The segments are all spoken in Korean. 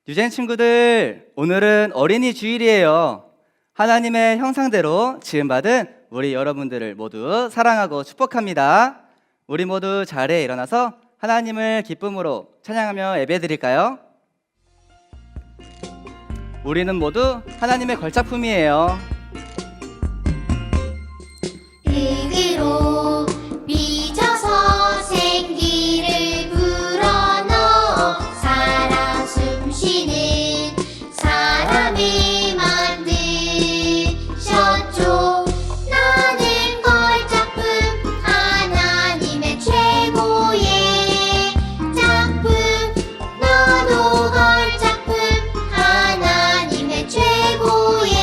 유젠 친구들, 오늘은 어린이 주일이에요. 하나님의 형상대로 지음받은 우리 여러분들을 모두 사랑하고 축복합니다. 우리 모두 자리에 일어나서 하나님을 기쁨으로 찬양하며 예배드릴까요? 우리는 모두 하나님의 걸작품이에요. 흙으로 빚어서 생기를 불어넣어 살아 숨쉬는 사람을 만드셨죠. 나는 걸작품, 하나님의 최고의 작품. 너도 걸작품, 하나님의 최고의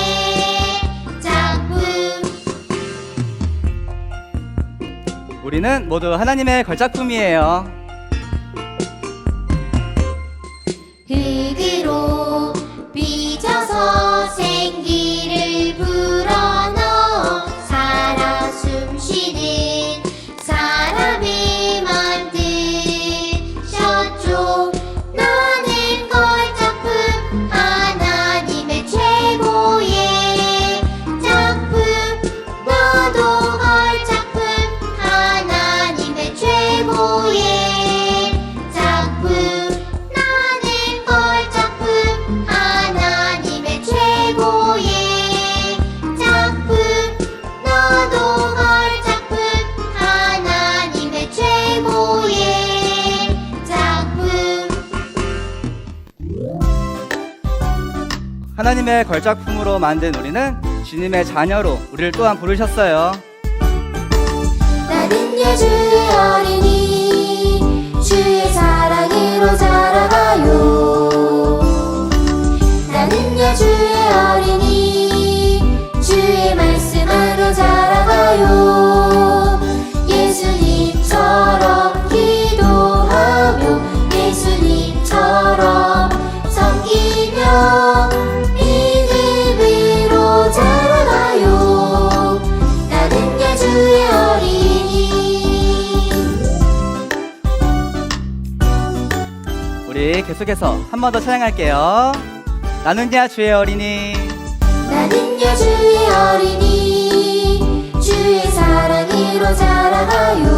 작품. 우리는 모두 하나님의 걸작품이에요. 흙으로 빚어서 생기를 불어넣어 살아 숨쉬는 사람을 만드셨죠. 나는 걸작품, 하나님의 최고의 작품. 너도 걸작품, 하나님의 최고의 작품. 나는 걸작품, 하나님의 최고의 작품. 너도 걸작품, 하나님의 최고의 작품. 하나님의 걸작품으로 만든 우리는 주님의 자녀로 우리를 또한 부르셨어요. 나는 예주의 어린이, 주의 사랑으로 자라가요. 나는 예주의 어린이, 주의 말씀으로 자라가요. 예수님처럼 기도하며 예수님처럼 섬기며 믿음으로 자라가요. 나는 예주의 어린이. 우리 계속해서 한 번 더 찬양할게요. 나는야 주의 어린이. 나는 예주의 어린이, 주의 사랑으로 자라가요.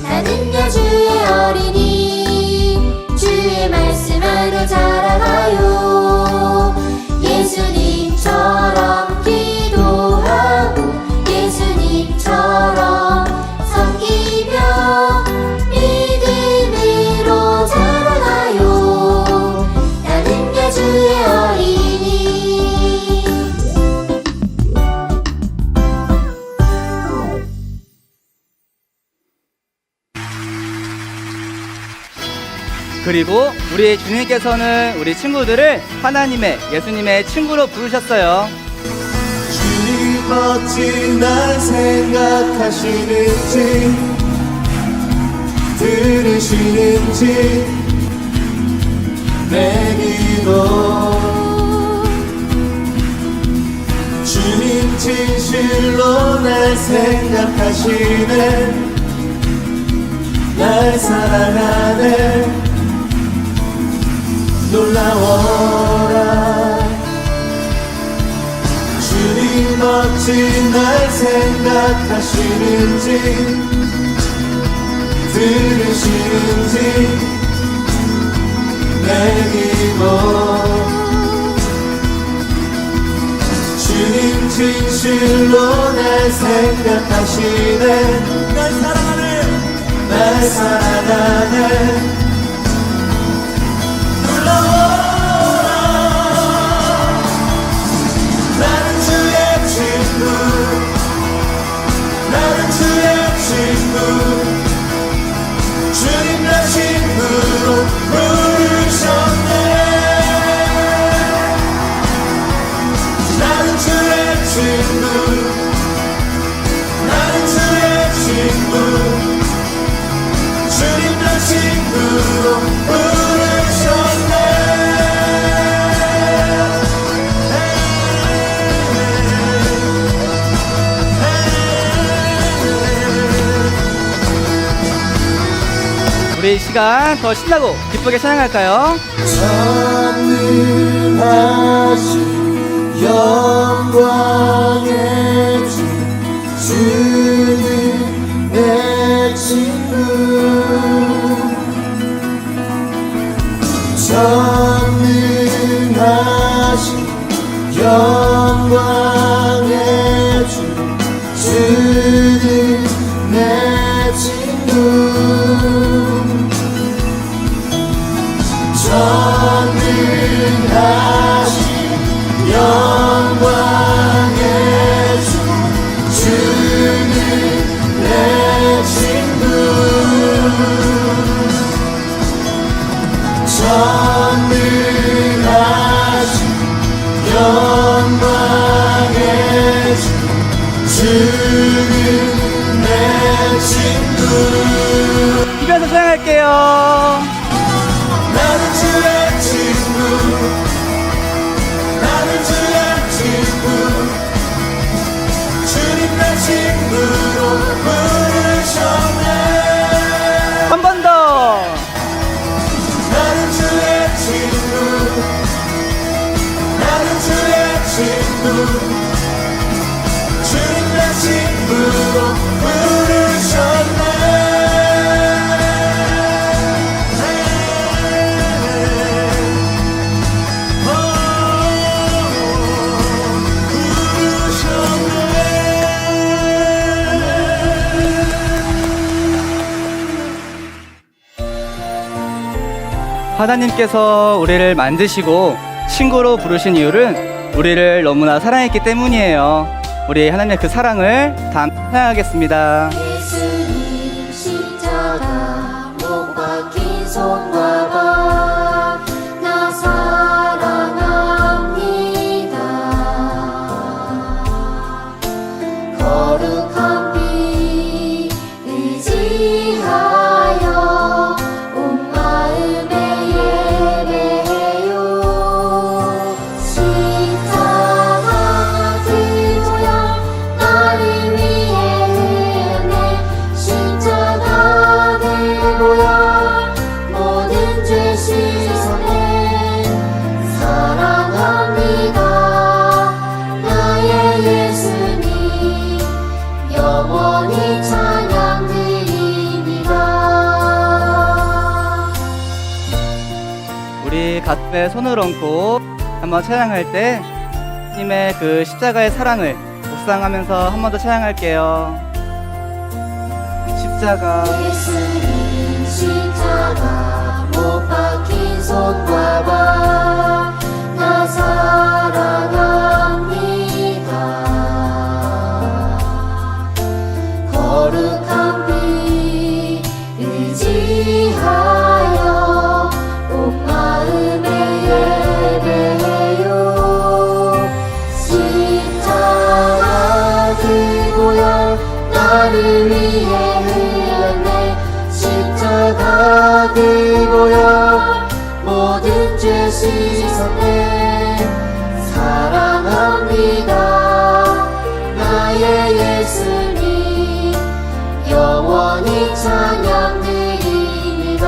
나는 예주의 어린이, 주의 말씀으로 자라가요. 예수님처럼 기도하고 예수님처럼 섬기며 믿음으로 자라가요. 나는 예주의 어린이. 그리고 우리 주님께서는 우리 친구들을 하나님의 예수님의 친구로 부르셨어요. 주님 어찌 날 생각하시는지 들으시는지 내 기도 주님 진실로 날 생각하시네 날 사랑하네 놀라워라 주님 어찌 날 생각하시는지 들으시는지 내 기도 주님 진실로 날 생각하시네 날 사랑하네 날 사랑하네 놀라워라 나는 주의 친구 나는 주의 친구 주님 날 친구로 부르셨네 나는 주의 친구 나는 주의 친구 주님 날 친구 우리 이 시간 더 신나고 기쁘게 찬양할까요? 전능하신 영광의 주 주는 내 친구 전능하신 영광의 주 주는 내 친구 전능하신 영광의 주 주는 내 친구 전능하신 영광의 주 주는 내 친구 비벼서 찬양할게요. 나는 주의 친구 나는 주의 친구 주님 내 친구로 부르셨네 한 번 더. 나는 주의 친구 나는 주의 친구 주님 내 친구로 부르셨네 하나님께서 우리를 만드시고 친구로 부르신 이유는 우리를 너무나 사랑했기 때문이에요. 우리 하나님의 그 사랑을 다 찬양하겠습니다. 예수님 십자가 못 박힌 손과 발 나 사랑합니다. 거룩한 피 의지하여 온 마음에 예배해요. 십자가 그 모양 나를 위해 흘렸네. 십자가 그 모양 모든 죄 씻었네. 사랑합니다 나의 예수님 영원히 찬양 드립니다. 우리 가슴에 손을 얹고 한번 찬양할 때 하나님의 그 십자가의 사랑을 묵상하면서 한 번 더 찬양할게요. 십자가 예수님 십자가 못 박힌 손과 발 나 사랑합니다. 거룩한 피 의지하여 온 마음에 예배해요. 십자가 그 모양 나를 위해 흘렸네. 십자가 그 모양 모든 죄 씻었네. 사랑합니다 나의 예수님 영원히 찬양 드립니다.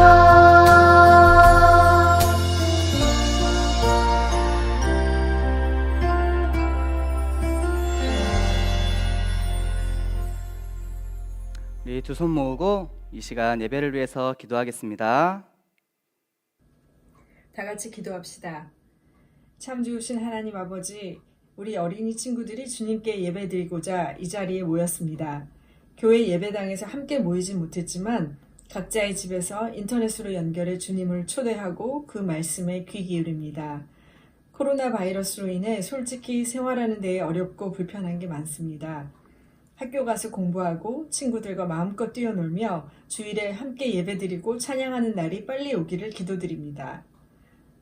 우리 두 손 모으고 이 시간 예배를 위해서 기도하겠습니다. 다 같이 기도합시다. 참 좋으신 하나님 아버지, 우리 어린이 친구들이 주님께 예배드리고자 이 자리에 모였습니다. 교회 예배당에서 함께 모이지 못했지만 각자의 집에서 인터넷으로 연결해 주님을 초대하고 그 말씀에 귀 기울입니다. 코로나 바이러스로 인해 솔직히 생활하는 데에 어렵고 불편한 게 많습니다. 학교 가서 공부하고 친구들과 마음껏 뛰어놀며 주일에 함께 예배드리고 찬양하는 날이 빨리 오기를 기도드립니다.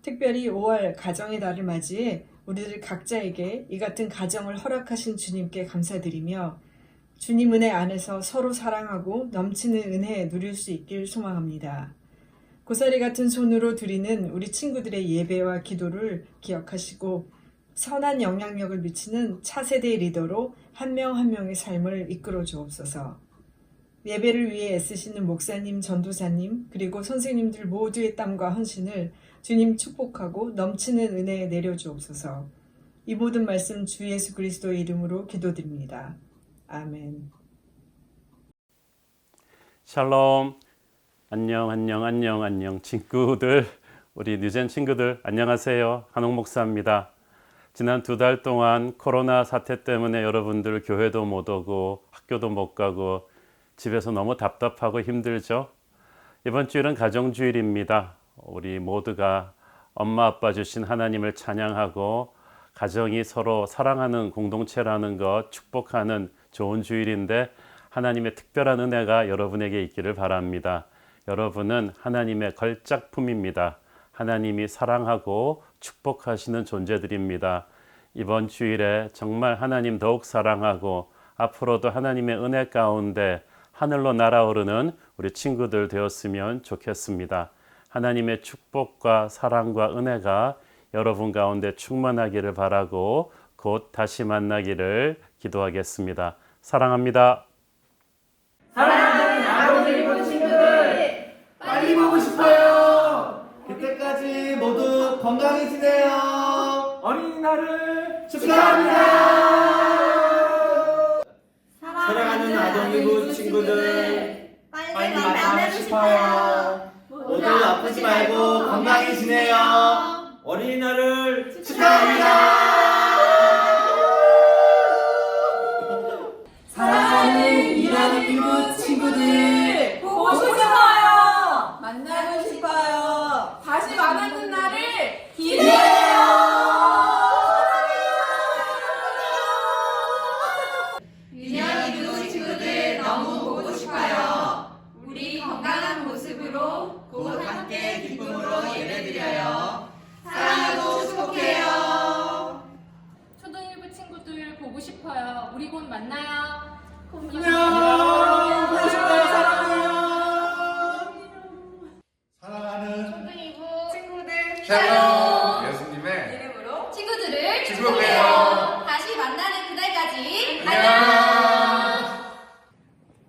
특별히 5월 가정의 달을 맞이해 우리들 각자에게 이 같은 가정을 허락하신 주님께 감사드리며 주님 은혜 안에서 서로 사랑하고 넘치는 은혜 누릴 수 있길 소망합니다. 고사리 같은 손으로 드리는 우리 친구들의 예배와 기도를 기억하시고 선한 영향력을 미치는 차세대 리더로 한 명 한 명의 삶을 이끌어 주옵소서. 예배를 위해 애쓰시는 목사님, 전도사님, 그리고 선생님들 모두의 땀과 헌신을 주님 축복하고 넘치는 은혜에 내려주옵소서. 이 모든 말씀 주 예수 그리스도의 이름으로 기도드립니다. 아멘. 샬롬. 안녕 친구들, 우리 뉴젠 친구들 안녕하세요. 한옥 목사입니다. 지난 2달 동안 코로나 사태 때문에 여러분들 교회도 못 오고 학교도 못 가고 집에서 너무 답답하고 힘들죠? 이번 주일은 가정주일입니다. 우리 모두가 엄마 아빠 주신 하나님을 찬양하고 가정이 서로 사랑하는 공동체라는 것 축복하는 좋은 주일인데 하나님의 특별한 은혜가 여러분에게 있기를 바랍니다. 여러분은 하나님의 걸작품입니다. 하나님이 사랑하고 축복하시는 존재들입니다. 이번 주일에 정말 하나님 더욱 사랑하고 앞으로도 하나님의 은혜 가운데 하늘로 날아오르는 우리 친구들 되었으면 좋겠습니다. 하나님의 축복과 사랑과 은혜가 여러분 가운데 충만하기를 바라고 곧 다시 만나기를 기도하겠습니다. 사랑합니다. 사랑하는 아버지 본 친구들 빨리 보고 싶어요. 그때까지 모두 건강히 지내요. 어린이날을 축하합니다. 사랑하는 아동이부 친구들 빨리 만나고 싶어요. 모두 아프지 말고 건강히 지내요. 어린이날을 축하합니다. 사랑하는 이란이부 친구들 보고 싶어요. 만나고 싶어요. 다시 만나는 날을 기대해요. 이란이부 친구들 너무 보고 싶어요. 우리 건강한 모습으로 곧 함께 기쁨으로 예배드려요. 사랑하고 축복해요. 초등일부 친구들 보고 싶어요. 우리 곧 만나요. 안녕. 보고 싶어요. 사랑해요. 사랑하는 초등일부 친구들 샬롬 예수님의 이름으로 친구들을 축복해요. 다시 만나는 그날까지 안녕.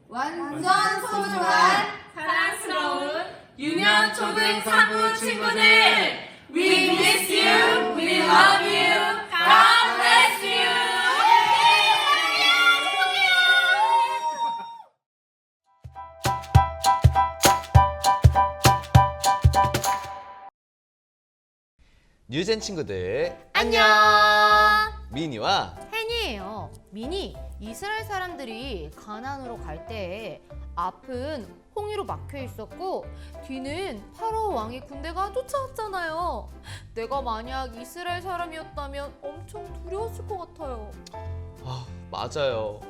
완전 소중한 사랑스러운 유년 초등 3부 친구들 We miss you, we love you, God bless you. 뉴젠 친구들 안녕. 미니와 헨이에요. 미니, 이스라엘 사람들이 가나안으로 갈 때에 앞은 홍해로 막혀 있었고 뒤는 파라오 왕의 군대가 쫓아왔잖아요. 내가 만약 이스라엘 사람이었다면 엄청 두려웠을 것 같아요. 아, 맞아요.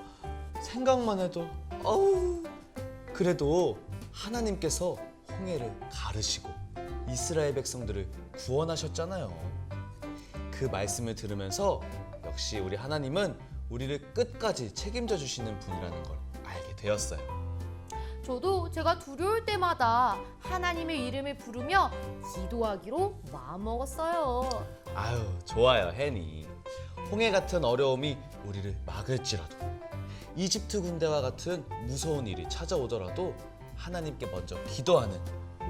생각만 해도 어우. 그래도 하나님께서 홍해를 가르시고 이스라엘 백성들을 구원하셨잖아요. 그 말씀을 들으면서 역시 우리 하나님은 우리를 끝까지 책임져 주시는 분이라는 걸 알게 되었어요. 저도 제가 두려울 때마다 하나님의 이름을 부르며 기도하기로 마음먹었어요. 아유, 좋아요, 헨이. 홍해 같은 어려움이 우리를 막을지라도 이집트 군대와 같은 무서운 일이 찾아오더라도 하나님께 먼저 기도하는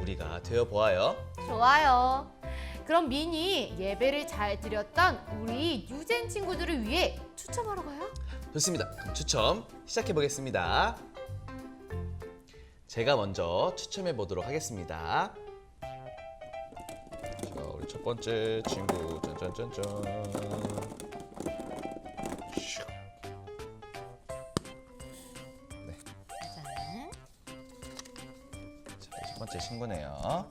우리가 되어보아요. 좋아요. 그럼 미니 예배를 잘 드렸던 우리 뉴젠 친구들을 위해 추첨하러 가요? 좋습니다. 그럼 추첨 시작해 보겠습니다. 제가 먼저 추첨해 보도록 하겠습니다. 자, 우리 첫 번째 친구 짠짠짠짠. 슉. 네. 짠. 자, 첫 번째 친구네요.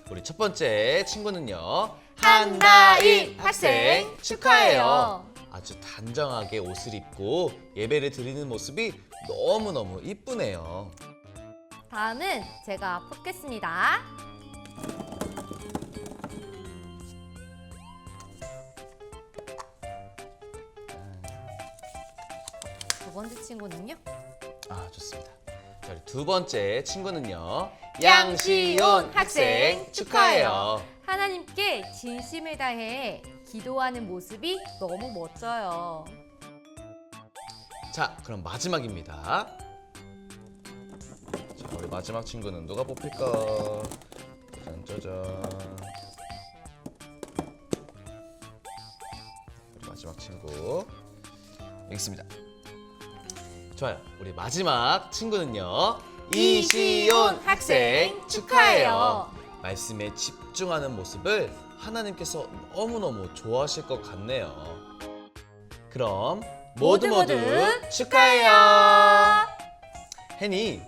우리 첫 번째 친구는요, 한다인 학생 축하해요. 아주 단정하게 옷을 입고 예배를 드리는 모습이 너무너무 이쁘네요. 다음은 제가 뽑겠습니다. 두 번째 친구는요? 아, 좋습니다. 자, 우리 두 번째 친구는요, 양시온 학생 축하해요. 하나님께 진심을 다해 기도하는 모습이 너무 멋져요. 자, 그럼 마지막입니다. 우리 마지막 친구는 누가 뽑힐까? 짜잔짜잔. 우리 마지막 친구 여기 있습니다. 좋아요. 우리 마지막 친구는요, 이시온 학생 축하해요. 말씀에 집중하는 모습을 하나님께서 너무너무 좋아하실 것 같네요. 그럼 모두 축하해요. 혜니,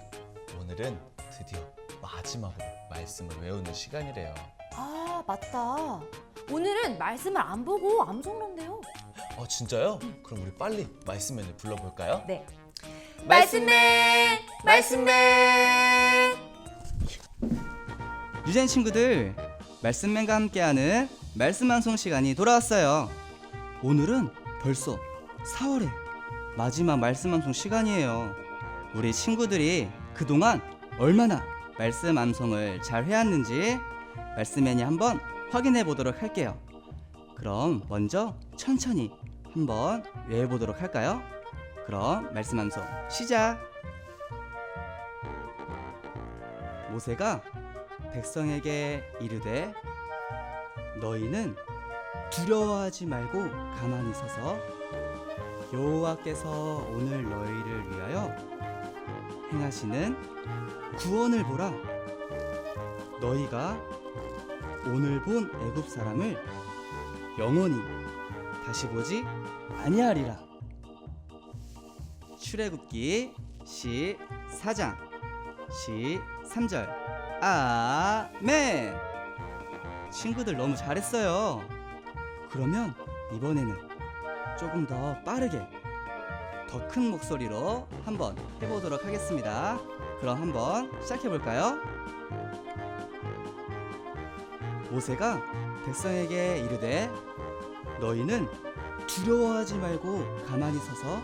오늘은 드디어 마지막으로 말씀을 외우는 시간이래요. 아, 맞다. 오늘은 말씀을 안 보고 암송한대요. 진짜요? 그럼 우리 빨리 말씀맨을 불러볼까요? 네. 말씀맨! 말씀맨! 유젠 친구들, 말씀맨과 함께하는 말씀 방송 시간이 돌아왔어요. 오늘은 벌써 4월의 마지막 말씀 방송 시간이에요. 우리 친구들이 그동안 얼마나 말씀 암송을 잘 해왔는지 말씀맨이 한번 확인해 보도록 할게요. 그럼 먼저 천천히 한번 외워보도록 할까요? 그럼 말씀 암송 시작! 모세가 백성에게 이르되 너희는 두려워하지 말고 가만히 서서 여호와께서 오늘 너희를 위하여 행하시는 구원을 보라. 너희가 오늘 본 애굽 사람을 영원히 다시 보지 아니하리라. 출애굽기 14장 13절 아멘. 친구들 너무 잘했어요. 그러면 이번에는 조금 더 빠르게 더 큰 목소리로 한번 해보도록 하겠습니다. 그럼 한번 시작해볼까요? 모세가 백성에게 이르되 너희는 두려워하지 말고 가만히 서서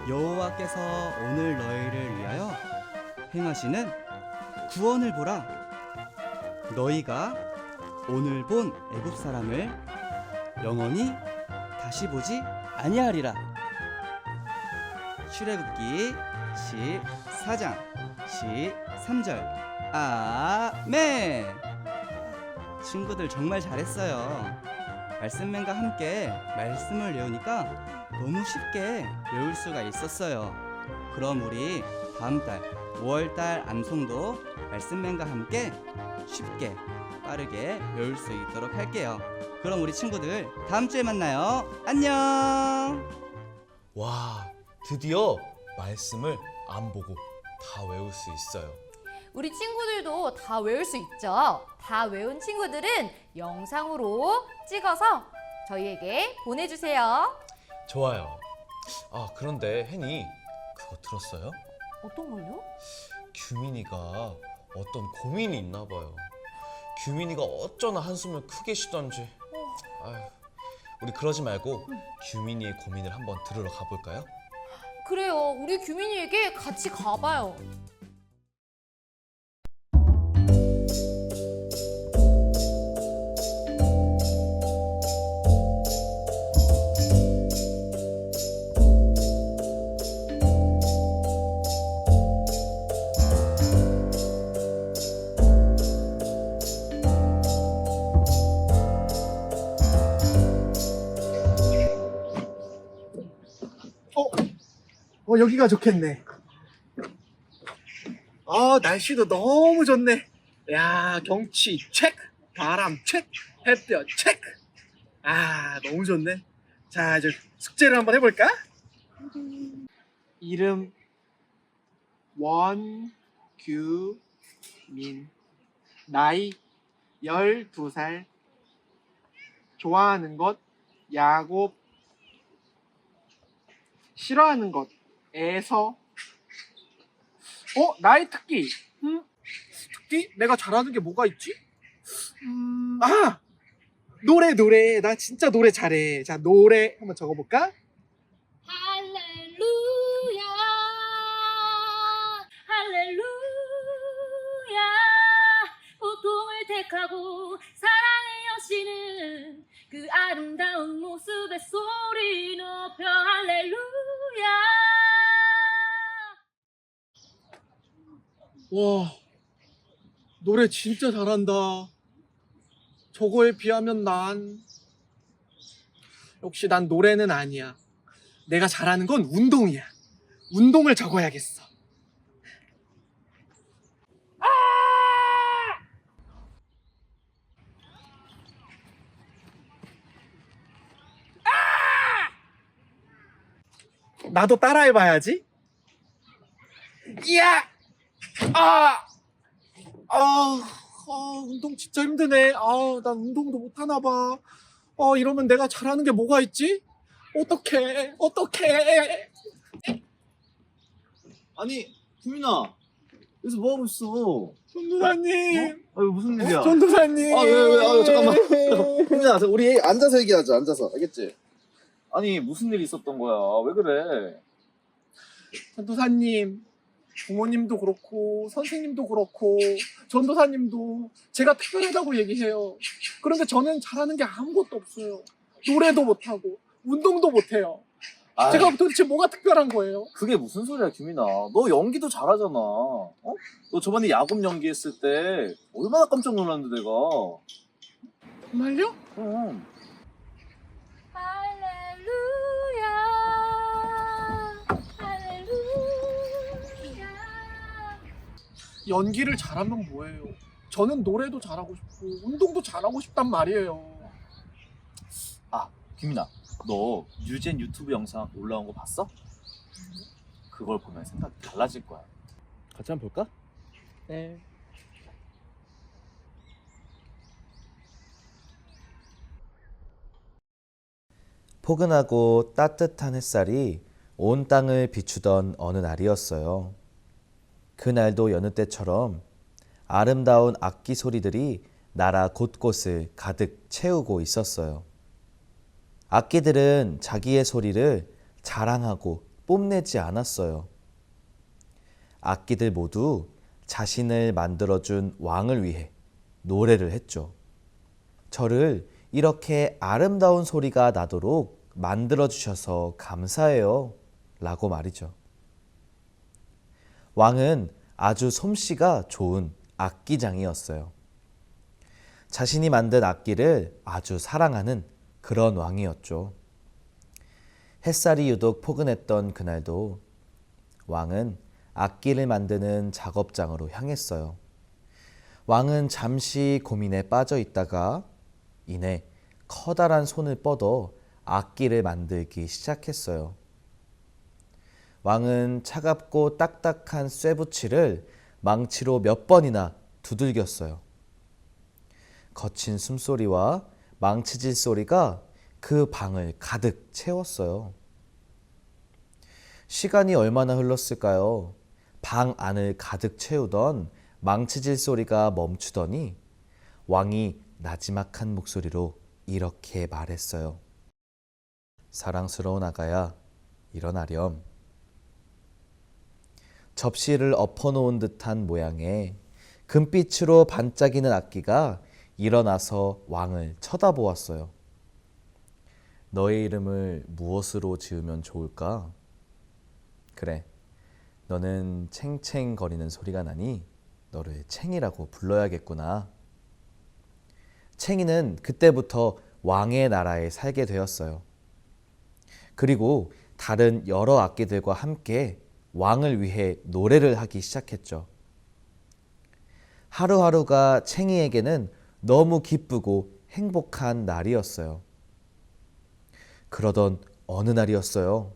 여호와께서 오늘 너희를 위하여 행하시는 구원을 보라. 너희가 오늘 본 애굽 사람을 영원히 다시 보지 아니하리라. 출애굽기 14장 13절 아멘. 친구들 정말 잘했어요. 말씀맨과 함께 말씀을 외우니까 너무 쉽게 외울 수가 있었어요. 그럼 우리 다음 달 5월달 암송도 말씀맨과 함께 쉽게 빠르게 외울 수 있도록 할게요. 그럼 우리 친구들 다음 주에 만나요. 안녕. 와, 드디어 말씀을 안 보고 다 외울 수 있어요. 우리 친구들도 다 외울 수 있죠? 다 외운 친구들은 영상으로 찍어서 저희에게 보내주세요. 좋아요. 그런데 혜니, 그거 들었어요? 어떤 걸요? 규민이가 어떤 고민이 있나 봐요. 규민이가 어쩌나 한숨을 크게 쉬던지. 아휴, 우리 그러지 말고 규민이의 고민을 한번 들으러 가볼까요? 그래요. 우리 규민이에게 같이 가봐요. 여기가 좋겠네. 날씨도 너무 좋네. 야, 경치 체크, 바람 체크, 햇볕 체크. 너무 좋네. 자, 이제 숙제를 한번 해볼까? 이름 원규민, 나이 12살, 좋아하는 것 야곱, 싫어하는 것 에서. 나의 특기. 특기? 내가 잘하는 게 뭐가 있지? 노래. 나 진짜 노래 잘해. 자, 노래 한번 적어볼까? 할렐루야 할렐루야 고통을 택하고 사랑을 여시는 그 아름다운 모습에 소리 높여 할렐루야. 와, 노래 진짜 잘한다. 저거에 비하면 역시 난 노래는 아니야. 내가 잘하는 건 운동이야. 운동을 적어야겠어. 나도 따라해봐야지. 이야! 운동 진짜 힘드네. 난 운동도 못하나 봐. 이러면 내가 잘하는 게 뭐가 있지? 어떡해. 아니, 규민아, 여기서 뭐 하고 있어? 전도사님. 무슨 일이야? 전도사님. 왜? 잠깐만. 규민아, 우리 앉아서 얘기하자. 앉아서, 알겠지? 아니, 무슨 일이 있었던 거야? 왜 그래? 전도사님. 부모님도 그렇고 선생님도 그렇고 전도사님도 제가 특별하다고 얘기해요. 그런데 저는 잘하는 게 아무것도 없어요. 노래도 못하고 운동도 못해요. 아이, 제가 도대체 뭐가 특별한 거예요? 그게 무슨 소리야, 규민아. 너 연기도 잘하잖아. 너 저번에 야곱 연기했을 때 얼마나 깜짝 놀랐는데, 내가. 정말요? 그럼. 할렐루야 할렐루야. 연기를 잘하면 뭐예요? 저는 노래도 잘하고 싶고 운동도 잘하고 싶단 말이에요. 규민아, 너 뉴젠 유튜브 영상 올라온 거 봤어? 그걸 보면 생각이 달라질 거야. 같이 한번 볼까? 네. 포근하고 따뜻한 햇살이 온 땅을 비추던 어느 날이었어요. 그날도 여느 때처럼 아름다운 악기 소리들이 나라 곳곳을 가득 채우고 있었어요. 악기들은 자기의 소리를 자랑하고 뽐내지 않았어요. 악기들 모두 자신을 만들어준 왕을 위해 노래를 했죠. 저를 이렇게 아름다운 소리가 나도록 만들어주셔서 감사해요 라고 말이죠. 왕은 아주 솜씨가 좋은 악기장이었어요. 자신이 만든 악기를 아주 사랑하는 그런 왕이었죠. 햇살이 유독 포근했던 그날도 왕은 악기를 만드는 작업장으로 향했어요. 왕은 잠시 고민에 빠져 있다가 이내 커다란 손을 뻗어 악기를 만들기 시작했어요. 왕은 차갑고 딱딱한 쇠붙이를 망치로 몇 번이나 두들겼어요. 거친 숨소리와 망치질 소리가 그 방을 가득 채웠어요. 시간이 얼마나 흘렀을까요? 방 안을 가득 채우던 망치질 소리가 멈추더니 왕이 나지막한 목소리로 이렇게 말했어요. 사랑스러운 아가야, 일어나렴. 접시를 엎어놓은 듯한 모양의 금빛으로 반짝이는 악기가 일어나서 왕을 쳐다보았어요. 너의 이름을 무엇으로 지으면 좋을까? 그래, 너는 챙챙거리는 소리가 나니 너를 챙이라고 불러야겠구나. 챙이는 그때부터 왕의 나라에 살게 되었어요. 그리고 다른 여러 악기들과 함께 왕을 위해 노래를 하기 시작했죠. 하루하루가 챙이에게는 너무 기쁘고 행복한 날이었어요. 그러던 어느 날이었어요.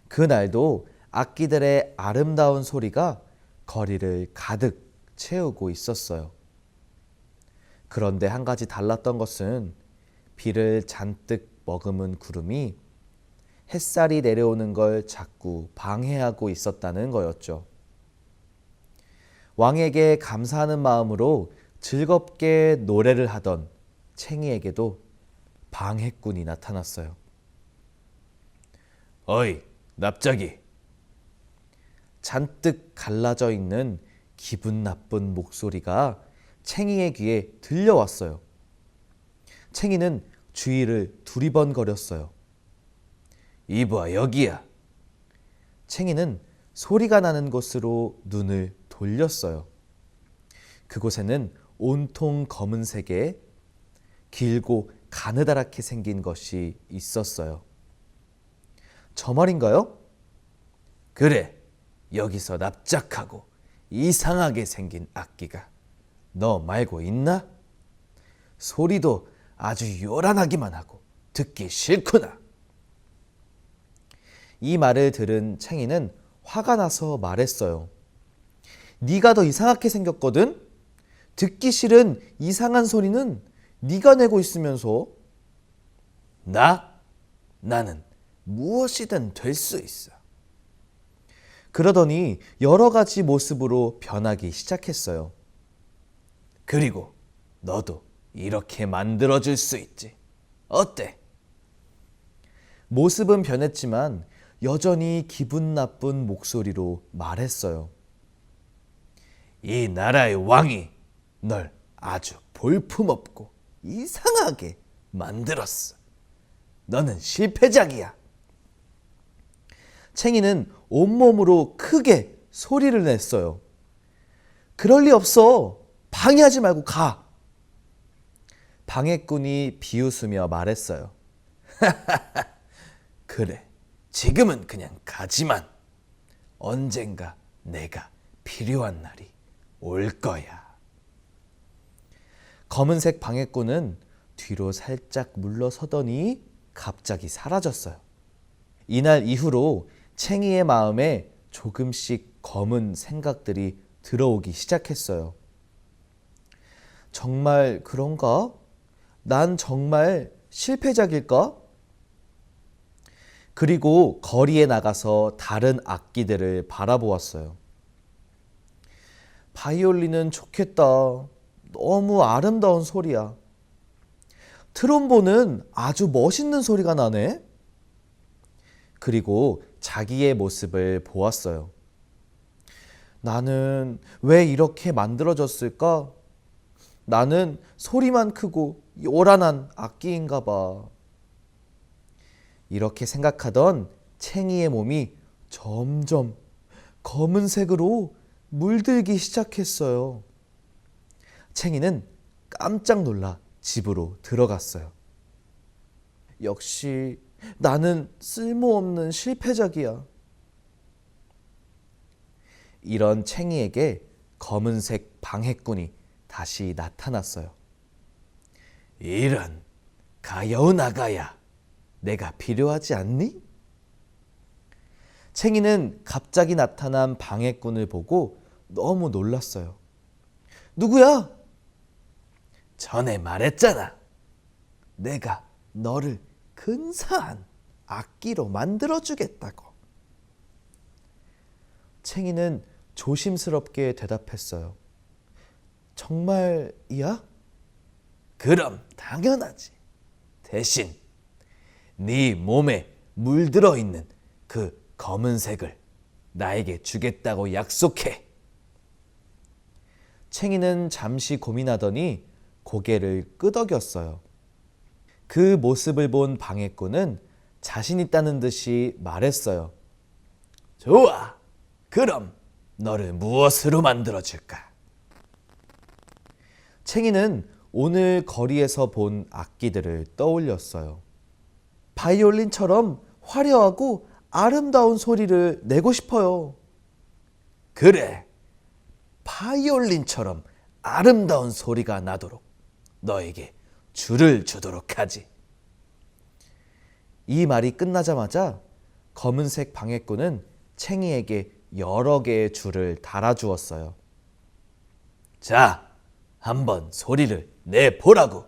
그날도 악기들의 아름다운 소리가 거리를 가득 채우고 있었어요. 그런데 한 가지 달랐던 것은 비를 잔뜩 머금은 구름이 햇살이 내려오는 걸 자꾸 방해하고 있었다는 거였죠. 왕에게 감사하는 마음으로 즐겁게 노래를 하던 챙이에게도 방해꾼이 나타났어요. 어이, 납작이! 잔뜩 갈라져 있는 기분 나쁜 목소리가 챙이의 귀에 들려왔어요. 챙이는 주위를 두리번거렸어요. 이봐, 여기야. 챙이는 소리가 나는 곳으로 눈을 돌렸어요. 그곳에는 온통 검은색의 길고 가느다랗게 생긴 것이 있었어요. 저 말인가요? 그래, 여기서 납작하고 이상하게 생긴 악기가 너 말고 있나? 소리도 아주 요란하기만 하고 듣기 싫구나. 이 말을 들은 챙이는 화가 나서 말했어요. 네가 더 이상하게 생겼거든? 듣기 싫은 이상한 소리는 네가 내고 있으면서. 나는 무엇이든 될 수 있어. 그러더니 여러 가지 모습으로 변하기 시작했어요. 그리고 너도 이렇게 만들어줄 수 있지. 어때? 모습은 변했지만 여전히 기분 나쁜 목소리로 말했어요. 이 나라의 왕이 널 아주 볼품없고 이상하게 만들었어. 너는 실패작이야. 챙이는 온몸으로 크게 소리를 냈어요. 그럴 리 없어. 방해하지 말고 가. 방해꾼이 비웃으며 말했어요. 그래, 지금은 그냥 가지만 언젠가 내가 필요한 날이 올 거야. 검은색 방해꾼은 뒤로 살짝 물러서더니 갑자기 사라졌어요. 이날 이후로 챙이의 마음에 조금씩 검은 생각들이 들어오기 시작했어요. 정말 그런가? 난 정말 실패작일까? 그리고 거리에 나가서 다른 악기들을 바라보았어요. 바이올린은 좋겠다. 너무 아름다운 소리야. 트롬본은 아주 멋있는 소리가 나네. 그리고 자기의 모습을 보았어요. 나는 왜 이렇게 만들어졌을까? 나는 소리만 크고 요란한 악기인가 봐. 이렇게 생각하던 챙이의 몸이 점점 검은색으로 물들기 시작했어요. 챙이는 깜짝 놀라 집으로 들어갔어요. 역시 나는 쓸모없는 실패작이야. 이런 챙이에게 검은색 방해꾼이 다시 나타났어요. 이런 가여운 아가야, 내가 필요하지 않니? 챙이는 갑자기 나타난 방해꾼을 보고 너무 놀랐어요. 누구야? 전에 말했잖아. 내가 너를 근사한 악기로 만들어주겠다고. 챙이는 조심스럽게 대답했어요. 정말이야? 그럼 당연하지. 대신 네 몸에 물들어 있는 그 검은색을 나에게 주겠다고 약속해. 챙이는 잠시 고민하더니 고개를 끄덕였어요. 그 모습을 본 방해꾼은 자신 있다는 듯이 말했어요. 좋아. 그럼 너를 무엇으로 만들어줄까? 챙이는 오늘 거리에서 본 악기들을 떠올렸어요. 바이올린처럼 화려하고 아름다운 소리를 내고 싶어요. 그래, 바이올린처럼 아름다운 소리가 나도록 너에게 줄을 주도록 하지. 이 말이 끝나자마자 검은색 방해꾼은 챙이에게 여러 개의 줄을 달아주었어요. 자, 한번 소리를 내보라고.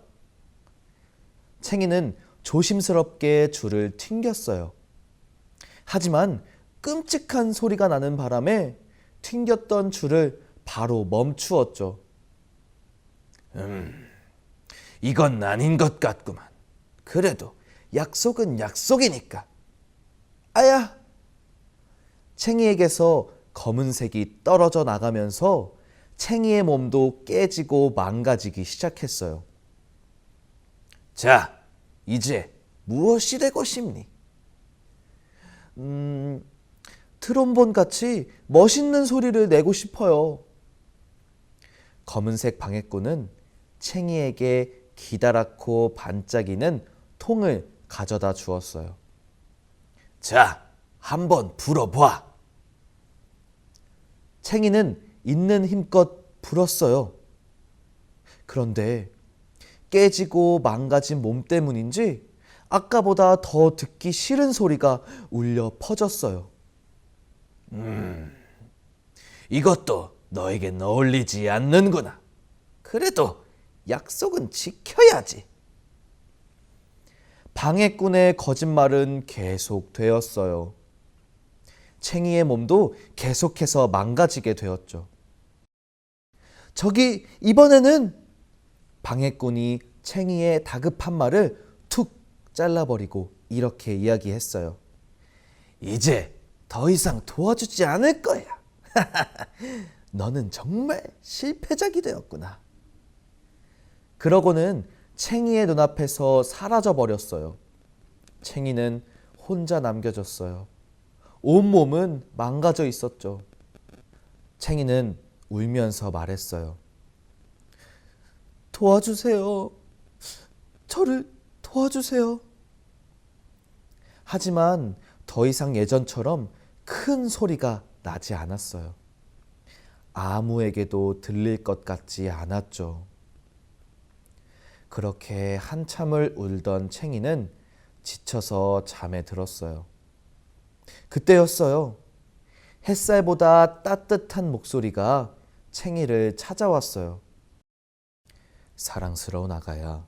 챙이는 조심스럽게 줄을 튕겼어요. 하지만 끔찍한 소리가 나는 바람에 튕겼던 줄을 바로 멈추었죠. 이건 아닌 것 같구만. 그래도 약속은 약속이니까. 아야! 챙이에게서 검은색이 떨어져 나가면서 챙이의 몸도 깨지고 망가지기 시작했어요. 자, 이제 무엇이 되고 싶니? 트롬본 같이 멋있는 소리를 내고 싶어요. 검은색 방해꾼은 챙이에게 기다랗고 반짝이는 통을 가져다 주었어요. 자, 한번 불어봐. 챙이는 있는 힘껏 불었어요. 그런데 깨지고 망가진 몸 때문인지 아까보다 더 듣기 싫은 소리가 울려 퍼졌어요. 이것도 너에겐 어울리지 않는구나. 그래도 약속은 지켜야지. 방해꾼의 거짓말은 계속되었어요. 챙이의 몸도 계속해서 망가지게 되었죠. 저기 이번에는 방해꾼이 챙이의 다급한 말을 툭 잘라버리고 이렇게 이야기했어요. 이제 더 이상 도와주지 않을 거야. 너는 정말 실패작이 되었구나. 그러고는 챙이의 눈앞에서 사라져 버렸어요. 챙이는 혼자 남겨졌어요. 온몸은 망가져 있었죠. 챙이는 울면서 말했어요. 도와주세요. 저를 도와주세요. 하지만 더 이상 예전처럼 큰 소리가 나지 않았어요. 아무에게도 들릴 것 같지 않았죠. 그렇게 한참을 울던 챙이는 지쳐서 잠에 들었어요. 그때였어요. 햇살보다 따뜻한 목소리가 챙이를 찾아왔어요. 사랑스러운 아가야,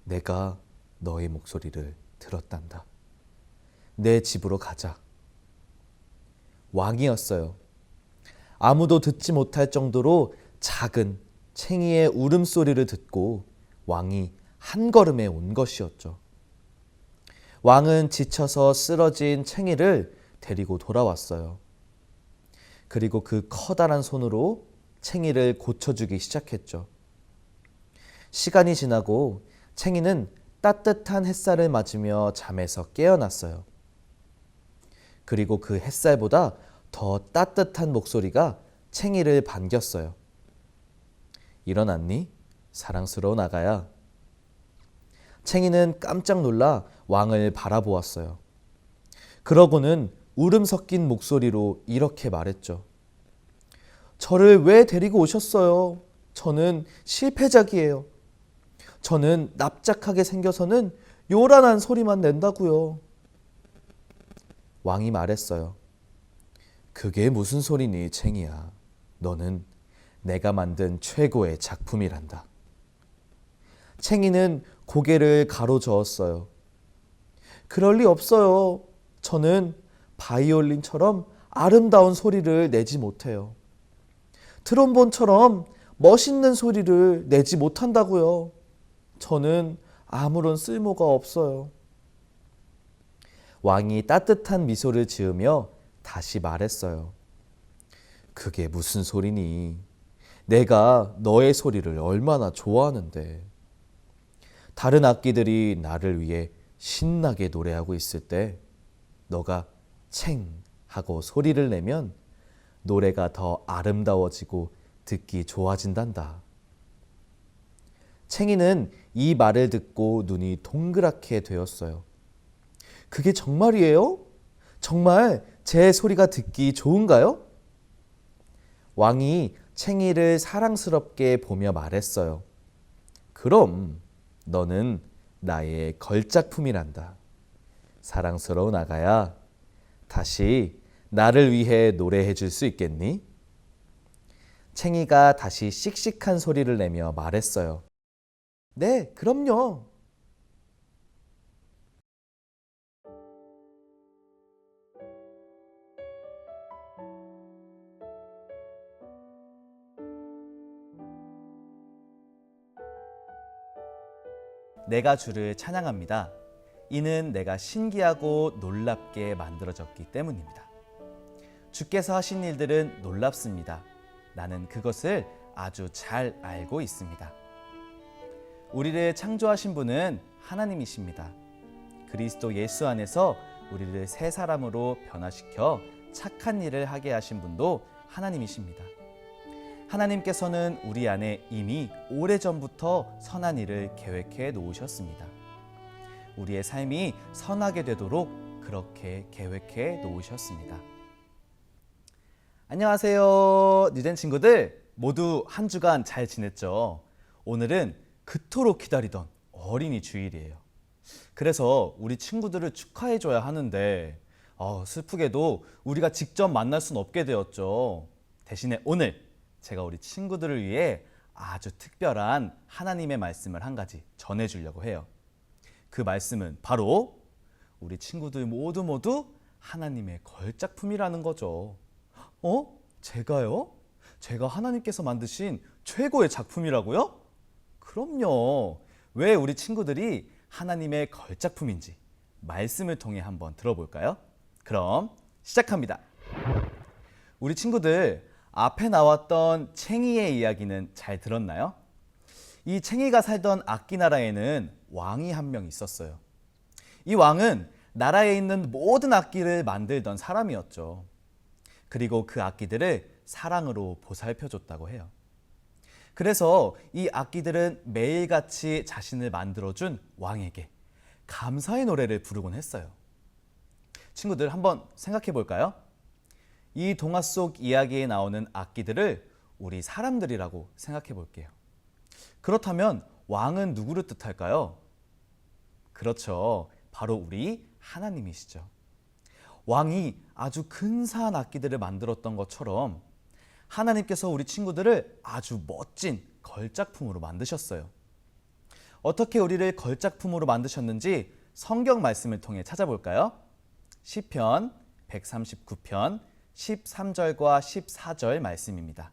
내가 너의 목소리를 들었단다. 내 집으로 가자. 왕이었어요. 아무도 듣지 못할 정도로 작은 챙이의 울음소리를 듣고 왕이 한 걸음에 온 것이었죠. 왕은 지쳐서 쓰러진 챙이를 데리고 돌아왔어요. 그리고 그 커다란 손으로 챙이를 고쳐주기 시작했죠. 시간이 지나고 챙이는 따뜻한 햇살을 맞으며 잠에서 깨어났어요. 그리고 그 햇살보다 더 따뜻한 목소리가 챙이를 반겼어요. 일어났니? 사랑스러운 아가야. 챙이는 깜짝 놀라 왕을 바라보았어요. 그러고는 울음 섞인 목소리로 이렇게 말했죠. 저를 왜 데리고 오셨어요? 저는 실패작이에요. 저는 납작하게 생겨서는 요란한 소리만 낸다고요. 왕이 말했어요. 그게 무슨 소리니, 챙이야. 너는 내가 만든 최고의 작품이란다. 챙이는 고개를 가로저었어요. 그럴 리 없어요. 저는 바이올린처럼 아름다운 소리를 내지 못해요. 트롬본처럼 멋있는 소리를 내지 못한다고요. 저는 아무런 쓸모가 없어요. 왕이 따뜻한 미소를 지으며 다시 말했어요. 그게 무슨 소리니? 내가 너의 소리를 얼마나 좋아하는데. 다른 악기들이 나를 위해 신나게 노래하고 있을 때 너가 챙 하고 소리를 내면 노래가 더 아름다워지고 듣기 좋아진단다. 챙이는 이 말을 듣고 눈이 동그랗게 되었어요. 그게 정말이에요? 정말 제 소리가 듣기 좋은가요? 왕이 챙이를 사랑스럽게 보며 말했어요. 그럼 너는 나의 걸작품이란다. 사랑스러운 아가야, 다시 나를 위해 노래해 줄 수 있겠니? 챙이가 다시 씩씩한 소리를 내며 말했어요. 네, 그럼요. 내가 주를 찬양합니다. 이는 내가 신기하고 놀랍게 만들어졌기 때문입니다. 주께서 하신 일들은 놀랍습니다. 나는 그것을 아주 잘 알고 있습니다. 우리를 창조하신 분은 하나님이십니다. 그리스도 예수 안에서 우리를 새 사람으로 변화시켜 착한 일을 하게 하신 분도 하나님이십니다. 하나님께서는 우리 안에 이미 오래전부터 선한 일을 계획해 놓으셨습니다. 우리의 삶이 선하게 되도록 그렇게 계획해 놓으셨습니다. 안녕하세요, 뉴젠 친구들. 모두 한 주간 잘 지냈죠? 오늘은 그토록 기다리던 어린이 주일이에요. 그래서 우리 친구들을 축하해줘야 하는데 슬프게도 우리가 직접 만날 수는 없게 되었죠. 대신에 오늘 제가 우리 친구들을 위해 아주 특별한 하나님의 말씀을 한 가지 전해주려고 해요. 그 말씀은 바로 우리 친구들 모두 하나님의 걸작품이라는 거죠. 제가요? 제가 하나님께서 만드신 최고의 작품이라고요? 그럼요. 왜 우리 친구들이 하나님의 걸작품인지 말씀을 통해 한번 들어볼까요? 그럼 시작합니다. 우리 친구들 앞에 나왔던 챙이의 이야기는 잘 들었나요? 이 챙이가 살던 악기 나라에는 왕이 한 명 있었어요. 이 왕은 나라에 있는 모든 악기를 만들던 사람이었죠. 그리고 그 악기들을 사랑으로 보살펴줬다고 해요. 그래서 이 악기들은 매일같이 자신을 만들어준 왕에게 감사의 노래를 부르곤 했어요. 친구들 한번 생각해 볼까요? 이 동화 속 이야기에 나오는 악기들을 우리 사람들이라고 생각해 볼게요. 그렇다면 왕은 누구를 뜻할까요? 그렇죠. 바로 우리 하나님이시죠. 왕이 아주 근사한 악기들을 만들었던 것처럼 하나님께서 우리 친구들을 아주 멋진 걸작품으로 만드셨어요. 어떻게 우리를 걸작품으로 만드셨는지 성경 말씀을 통해 찾아볼까요? 시편 139편 13절과 14절 말씀입니다.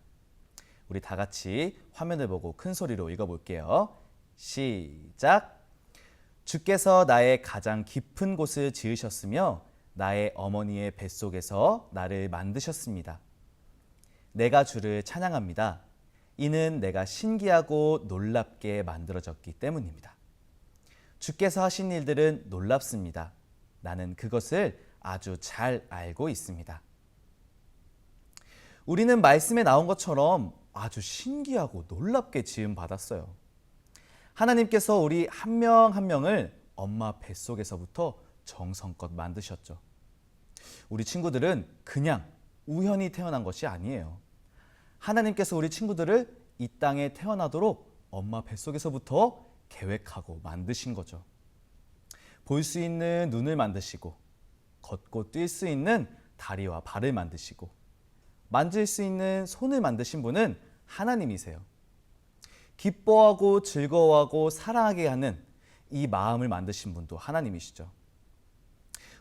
우리 다 같이 화면을 보고 큰 소리로 읽어볼게요. 시작! 주께서 나의 가장 깊은 곳을 지으셨으며 나의 어머니의 뱃속에서 나를 만드셨습니다. 내가 주를 찬양합니다. 이는 내가 신기하고 놀랍게 만들어졌기 때문입니다. 주께서 하신 일들은 놀랍습니다. 나는 그것을 아주 잘 알고 있습니다. 우리는 말씀에 나온 것처럼 아주 신기하고 놀랍게 지음받았어요. 하나님께서 우리 한 명 한 명을 엄마 뱃속에서부터 정성껏 만드셨죠. 우리 친구들은 그냥 우연히 태어난 것이 아니에요. 하나님께서 우리 친구들을 이 땅에 태어나도록 엄마 뱃속에서부터 계획하고 만드신 거죠. 볼 수 있는 눈을 만드시고 걷고 뛸 수 있는 다리와 발을 만드시고 만질 수 있는 손을 만드신 분은 하나님이세요. 기뻐하고 즐거워하고 사랑하게 하는 이 마음을 만드신 분도 하나님이시죠.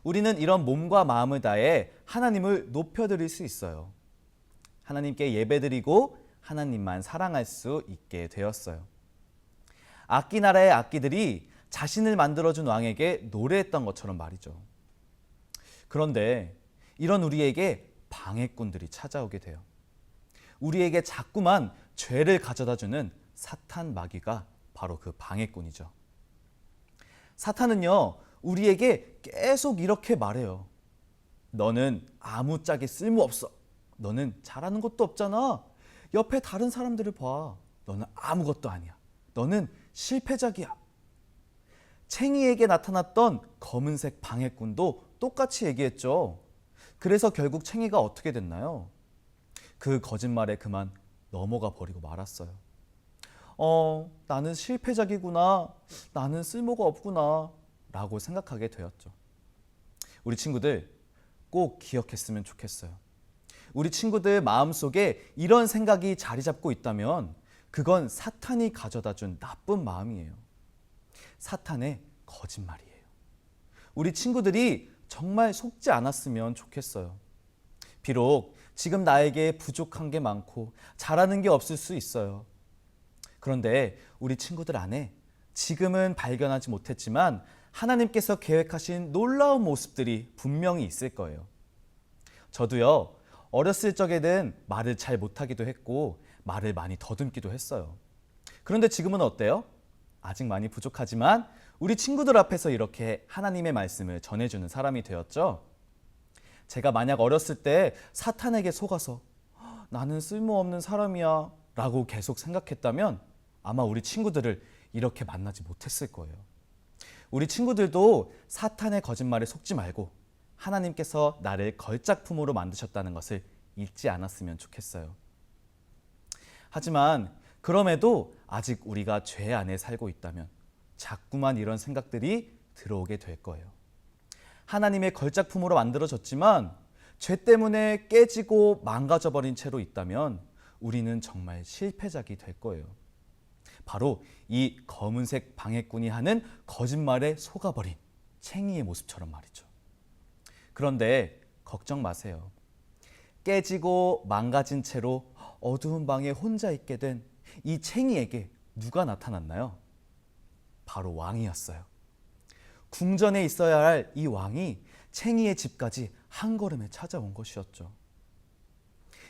우리는 이런 몸과 마음을 다해 하나님을 높여드릴 수 있어요. 하나님께 예배드리고 하나님만 사랑할 수 있게 되었어요. 악기 나라의 악기들이 자신을 만들어준 왕에게 노래했던 것처럼 말이죠. 그런데 이런 우리에게 방해꾼들이 찾아오게 돼요. 우리에게 자꾸만 죄를 가져다주는 사탄 마귀가 바로 그 방해꾼이죠. 사탄은요, 우리에게 계속 이렇게 말해요. 너는 아무짝에 쓸모없어. 너는 잘하는 것도 없잖아. 옆에 다른 사람들을 봐. 너는 아무것도 아니야. 너는 실패작이야. 챙이에게 나타났던 검은색 방해꾼도 똑같이 얘기했죠. 그래서 결국 챙이가 어떻게 됐나요? 그 거짓말에 그만 넘어가 버리고 말았어요. 나는 실패작이구나. 나는 쓸모가 없구나. 라고 생각하게 되었죠. 우리 친구들 꼭 기억했으면 좋겠어요. 우리 친구들 마음속에 이런 생각이 자리 잡고 있다면 그건 사탄이 가져다 준 나쁜 마음이에요. 사탄의 거짓말이에요. 우리 친구들이 정말 속지 않았으면 좋겠어요. 비록 지금 나에게 부족한 게 많고 잘하는 게 없을 수 있어요. 그런데 우리 친구들 안에 지금은 발견하지 못했지만 하나님께서 계획하신 놀라운 모습들이 분명히 있을 거예요. 저도요, 어렸을 적에는 말을 잘 못하기도 했고 말을 많이 더듬기도 했어요. 그런데 지금은 어때요? 아직 많이 부족하지만 우리 친구들 앞에서 이렇게 하나님의 말씀을 전해주는 사람이 되었죠. 제가 만약 어렸을 때 사탄에게 속아서 나는 쓸모없는 사람이야 라고 계속 생각했다면 아마 우리 친구들을 이렇게 만나지 못했을 거예요. 우리 친구들도 사탄의 거짓말에 속지 말고 하나님께서 나를 걸작품으로 만드셨다는 것을 잊지 않았으면 좋겠어요. 하지만 그럼에도 아직 우리가 죄 안에 살고 있다면 자꾸만 이런 생각들이 들어오게 될 거예요. 하나님의 걸작품으로 만들어졌지만 죄 때문에 깨지고 망가져버린 채로 있다면 우리는 정말 실패작이 될 거예요. 바로 이 검은색 방해꾼이 하는 거짓말에 속아버린 챙이의 모습처럼 말이죠. 그런데 걱정 마세요. 깨지고 망가진 채로 어두운 방에 혼자 있게 된 이 챙이에게 누가 나타났나요? 바로 왕이었어요. 궁전에 있어야 할 이 왕이 챙이의 집까지 한 걸음에 찾아온 것이었죠.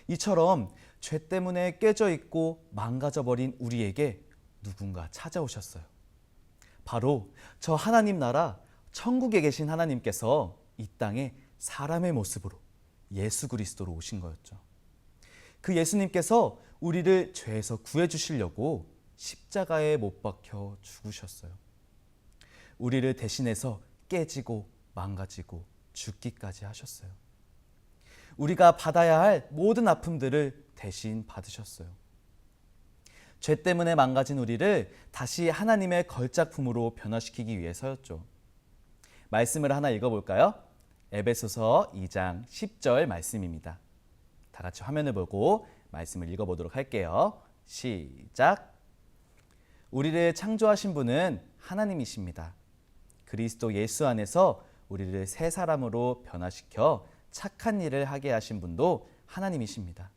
이처럼 죄 때문에 깨져 있고 망가져 버린 우리에게 누군가 찾아오셨어요. 바로 저 하나님 나라 천국에 계신 하나님께서 이 땅에 사람의 모습으로 예수 그리스도로 오신 거였죠. 그 예수님께서 우리를 죄에서 구해 주시려고 십자가에 못 박혀 죽으셨어요. 우리를 대신해서 깨지고 망가지고 죽기까지 하셨어요. 우리가 받아야 할 모든 아픔들을 대신 받으셨어요. 죄 때문에 망가진 우리를 다시 하나님의 걸작품으로 변화시키기 위해서였죠. 말씀을 하나 읽어볼까요? 에베소서 2장 10절 말씀입니다. 다 같이 화면을 보고 말씀을 읽어보도록 할게요. 시작. 우리를 창조하신 분은 하나님이십니다. 그리스도 예수 안에서 우리를 새 사람으로 변화시켜 착한 일을 하게 하신 분도 하나님이십니다.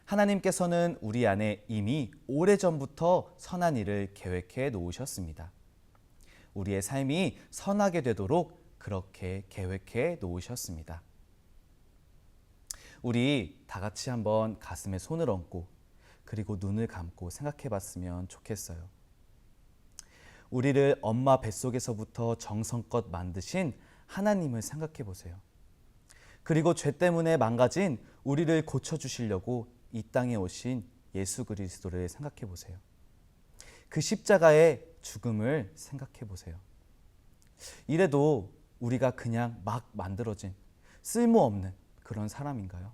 하나님께서는 우리 안에 이미 오래전부터 선한 일을 계획해 놓으셨습니다. 우리의 삶이 선하게 되도록 그렇게 계획해 놓으셨습니다. 우리 다 같이 한번 가슴에 손을 얹고 그리고 눈을 감고 생각해 봤으면 좋겠어요. 우리를 엄마 뱃속에서부터 정성껏 만드신 하나님을 생각해 보세요. 그리고 죄 때문에 망가진 우리를 고쳐주시려고 이 땅에 오신 예수 그리스도를 생각해 보세요. 그 십자가의 죽음을 생각해 보세요. 이래도 우리가 그냥 막 만들어진 쓸모없는 그런 사람인가요?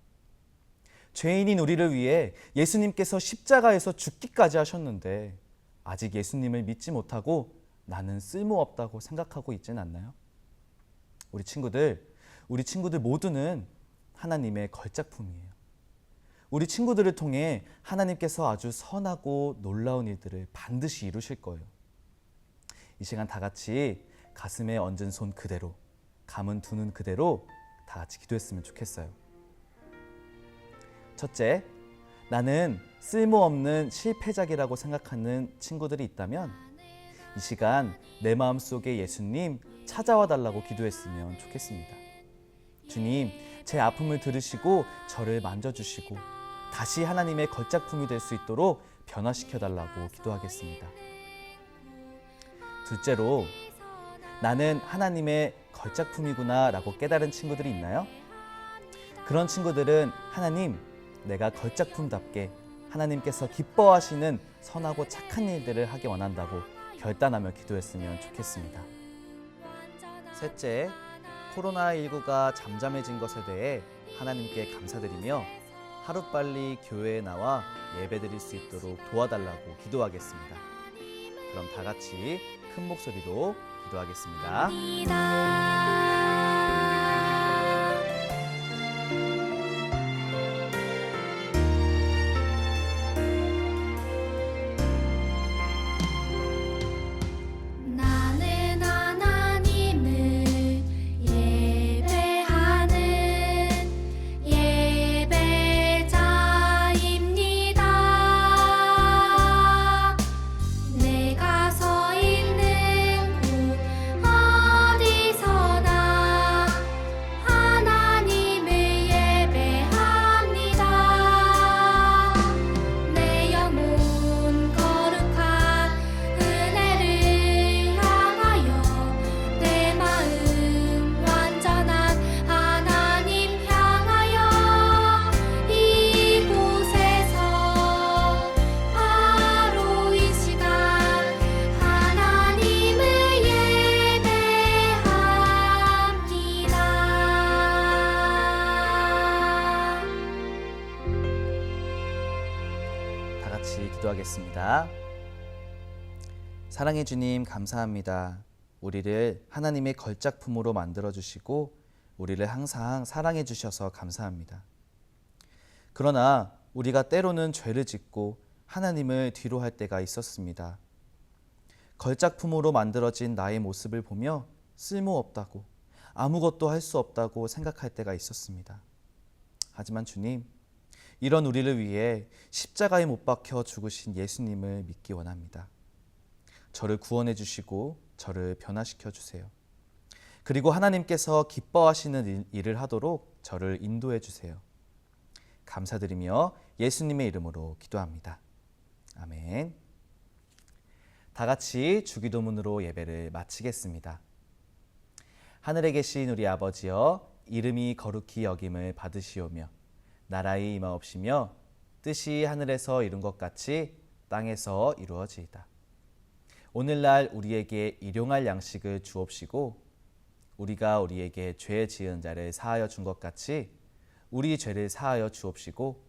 죄인인 우리를 위해 예수님께서 십자가에서 죽기까지 하셨는데 아직 예수님을 믿지 못하고 나는 쓸모없다고 생각하고 있지는 않나요? 우리 친구들 모두는 하나님의 걸작품이에요. 우리 친구들을 통해 하나님께서 아주 선하고 놀라운 일들을 반드시 이루실 거예요. 이 시간 다 같이 가슴에 얹은 손 그대로, 감은 두 눈 그대로 다 같이 기도했으면 좋겠어요. 첫째, 나는 쓸모없는 실패작이라고 생각하는 친구들이 있다면 이 시간 내 마음속에 예수님 찾아와 달라고 기도했으면 좋겠습니다. 주님, 제 아픔을 들으시고 저를 만져주시고 다시 하나님의 걸작품이 될 수 있도록 변화시켜 달라고 기도하겠습니다. 둘째로, 나는 하나님의 걸작품이구나 라고 깨달은 친구들이 있나요? 그런 친구들은 하나님, 내가 걸작품답게 하나님께서 기뻐하시는 선하고 착한 일들을 하기 원한다고 결단하며 기도했으면 좋겠습니다. 셋째, 코로나19가 잠잠해진 것에 대해 하나님께 감사드리며 하루빨리 교회에 나와 예배드릴 수 있도록 도와달라고 기도하겠습니다. 그럼 다 같이 큰 목소리로 기도하겠습니다. 내가 서 있는 곳 어디서나 기도하겠습니다. 사랑해 주님, 감사합니다. 우리를 하나님의 걸작품으로 만들어 주시고 우리를 항상 사랑해 주셔서 감사합니다. 그러나 우리가 때로는 죄를 짓고 하나님을 뒤로 할 때가 있었습니다. 걸작품으로 만들어진 나의 모습을 보며 쓸모없다고, 아무것도 할 수 없다고 생각할 때가 있었습니다. 하지만 주님, 이런 우리를 위해 십자가에 못 박혀 죽으신 예수님을 믿기 원합니다. 저를 구원해 주시고 저를 변화시켜 주세요. 그리고 하나님께서 기뻐하시는 일을 하도록 저를 인도해 주세요. 감사드리며 예수님의 이름으로 기도합니다. 아멘. 다 같이 주기도문으로 예배를 마치겠습니다. 하늘에 계신 우리 아버지여, 이름이 거룩히 여김을 받으시오며 나라의 임하옵시며 뜻이 하늘에서 이룬 것 같이 땅에서 이루어지이다. 오늘날 우리에게 일용할 양식을 주옵시고 우리가 우리에게 죄 지은 자를 사하여 준 것 같이 우리 죄를 사하여 주옵시고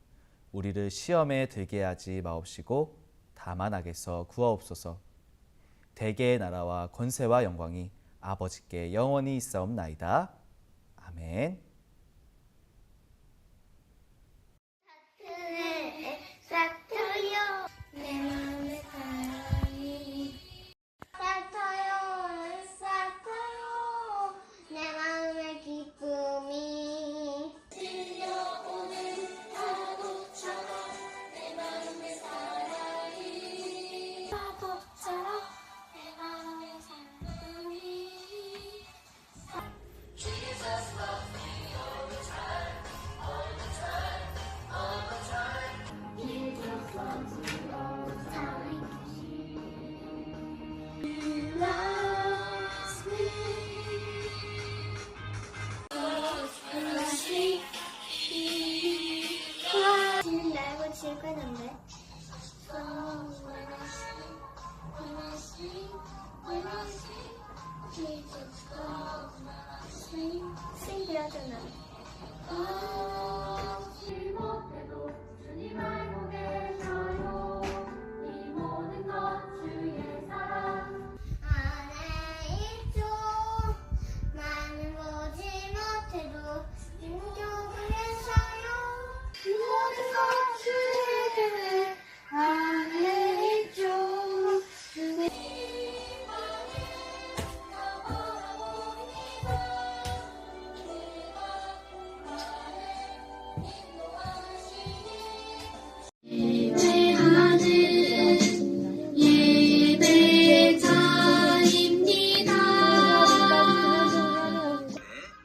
우리를 시험에 들게 하지 마옵시고 다만 악에서 구하옵소서. 대개의 나라와 권세와 영광이 아버지께 영원히 있사옵나이다. 아멘. 싹 트여 내 마음의 사랑이 싹 트여 내 마음의 기쁨이 들려오는 파도처럼 내 마음의 사랑이 파도처럼 내 마음의 사랑이 Jesus loves me all the time, all the time, all the time. Jesus loves me all the time. He loves me. 지금 날고 칠 거는데. So when I sing, Jesus loves me. Sing 하잖아. 못해도 주님 알고 계셔요. 이 모든 것 주의 사랑 안에 있죠. 나는 보지 못해도 인격을 했어요. 이 모든 것 주의 계획 안에 있죠.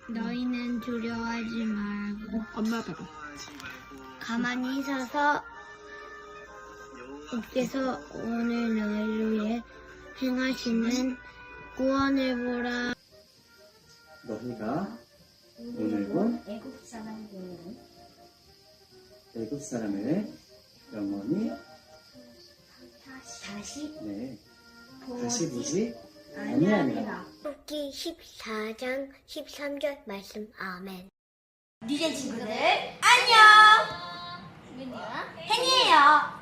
너희는 두려워하지 말고 엄마 봐봐. 가만히 서서 주께서 오늘 너희를 위해 행하시는 구원을 보라. 너희가 오늘 본 애굽 사람을 영원히 다시 보지 아니하리라. 욥기 14장 13절 말씀. 아멘. 니네 친구들 안녕. 혜니예요.